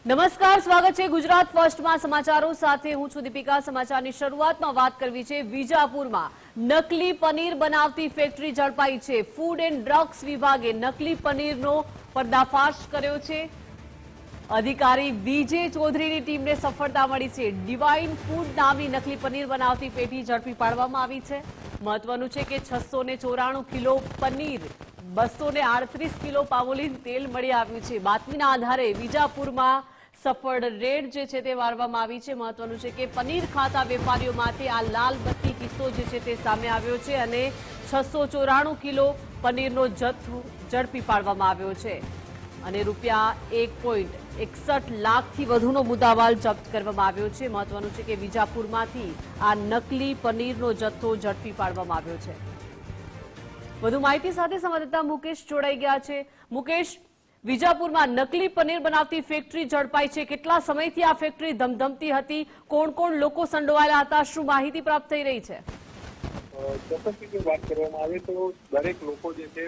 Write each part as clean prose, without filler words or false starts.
નમસ્કાર, સ્વાગત છે ગુજરાત ફર્સ્ટમાં સમાચારો સાથે હું છું દીપિકા। સમાચારની શરૂઆતમાં વાત કરવી છે વિજાપુરમાં નકલી પનીર બનાવતી ફેક્ટરી ઝડપાઈ છે। ફૂડ એન્ડ ડ્રગ્સ વિભાગે નકલી પનીરનો પર્દાફાશ કર્યો છે। અધિકારી વિજય ચૌધરીની ટીમને સફળતા મળી છે। ડિવાઇન ફૂડ નામની નકલી પનીર બનાવતી પેઢી ઝડપી પાડવામાં આવી છે। મહત્વનું છે કે 694 કિલો પનીર, 238 કિલો પામોલીન તેલ મળી આવ્યું છે। બાતમીના આધારે વિજાપુરમાં સફળ રેડ જે છે તે મારવામાં આવી છે। મહત્વનું છે કે પનીર ખાતા વેપારીઓમાંથી આ લાલ બત્તી કિસ્સો જે છે તે સામે આવ્યો છે અને 694 કિલો પનીરનો જથ્થો ઝડપી પાડવામાં આવ્યો છે અને રૂપિયા 1.61 લાખથી વધુનો મુદ્દામાલ જપ્ત કરવામાં આવ્યો છે। મહત્વનું છે કે વિજાપુરમાંથી આ નકલી પનીરનો જથ્થો ઝડપી પાડવામાં આવ્યો છે। વધુ માહિતી સાથે સંવાદદાતા મુકેશ જોડાઈ ગયા છે। મુકેશ, વિજાપુરમાં નકલી પનીર બનાવતી ફેક્ટરી ઝડપાઈ છે। કેટલા સમયથી આ ફેક્ટરી ધમધમતી હતી? કોણ કોણ લોકો સંડોવાયેલા હતા? શું માહિતી પ્રાપ્ત થઈ રહી છે? ચોક્કસથી જો વાત કરવામાં આવે તો દરેક લોકો જે છે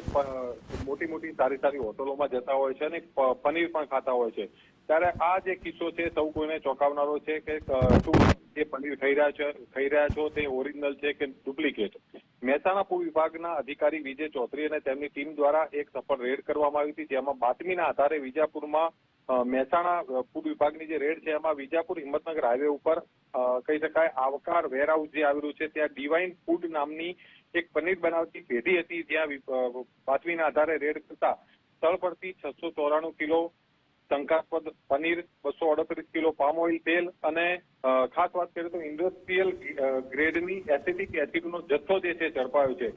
મોટી મોટી સારી હોટલોમાં જતા હોય છે અને પનીર પણ ખાતા હોય છે। ત્યારે આ જે કિસ્સો છે સૌ કોઈને ચોંકાવનારો છે કે શું જે પનીર ખાઈ રહ્યા છો તે ઓરિજિનલ છે કે ડુપ્લિકેટ। મહેસાણા પૂર વિભાગના અધિકારી વિજય ચૌધરી અને તેમની ટીમ દ્વારા એક સફળ રેડ કરવામાં આવી હતી, જેમાં બાતમીના આધારે વિજાપુરમાં મહેસાણા ફૂડ વિભાગની જે રેડ છે એમાં વિજાપુર હિંમતનગર હાઈવે ઉપર કહી શકાય આવકાર વેરહાઉસ જે આવેલું છે ત્યાં ડિવાઇન ફૂડ નામની એક પનીર બનાવતી પેઢી હતી। જ્યાં બાતમીના આધારે રેડ કરતા સ્થળ પરથી 694 કિલો શંકાસ્પદ પનીર, 238 કિલો પામ ઓઇલ તેલ અને ખાસ વાત કરીએ તો ઇન્ડસ્ટ્રીયલ ગ્રેડની એસિટિક એસિડનો જથ્થો જે છે ઝડપાયો છે।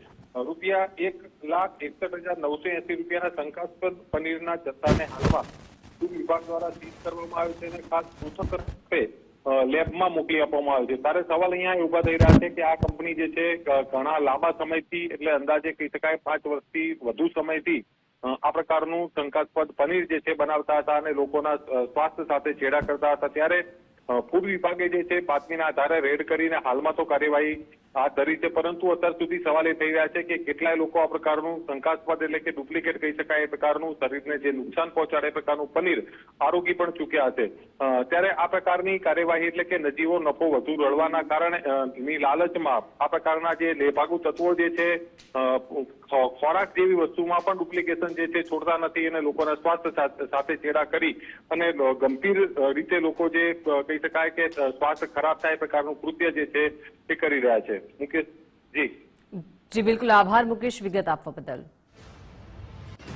રૂપિયા 1,61,980 રૂપિયાના શંકાસ્પદ પનીરના જથ્થાને હાલમાં ફૂડ વિભાગ દ્વારા સીઝ કરવામાં આવ્યો છે અને ખાસ પૃથક રૂપે લેબમાં મોકલી આપવામાં આવ્યો છે। ત્યારે સવાલ અહીંયા ઉભા થઈ રહ્યા છે કે આ કંપની જે છે ઘણા લાંબા સમયથી એટલે અંદાજે કહી શકાય 5 વર્ષથી વધુ સમયથી આ પ્રકારનું શંકાસ્પદ પનીર જે છે બનાવતા હતા અને લોકોના સ્વાસ્થ્ય સાથે છેડા કરતા હતા। ત્યારે ફૂડ વિભાગે જે છે બાતમીના આધારે રેડ કરીને હાલમાં તો કાર્યવાહી હાથ ધરી છે, પરંતુ અત્યાર સુધી સવાલ એ થઈ રહ્યા છે કે કેટલાય લોકો આ પ્રકારનું શંકાસ્પદ એટલે કે ડુપ્લિકેટ કહી શકાય એ પ્રકારનું શરીરને જે નુકસાન પહોંચાડે એ પ્રકારનું પનીર આરોગી પણ ચૂક્યા હશે। ત્યારે આ પ્રકારની કાર્યવાહી એટલે કે નજીવો નફો વધુ રળવાના કારણે ની લાલચમાં આ પ્રકારના જે લેભાગુ તત્વો જે છે ખોરાક જેવી વસ્તુમાં પણ ડુપ્લિકેશન જે છે છોડતા નથી અને લોકોના સ્વાસ્થ્ય સાથે છેડા કરી અને ગંભીર રીતે લોકો જે કહી શકાય કે સ્વાસ્થ્ય ખરાબ થાય એ પ્રકારનું કૃત્ય જે છે એ કરી રહ્યા છે। મુકેશ જી બિલકુલ, આભાર મુકેશ વિગત આપવા બદલ।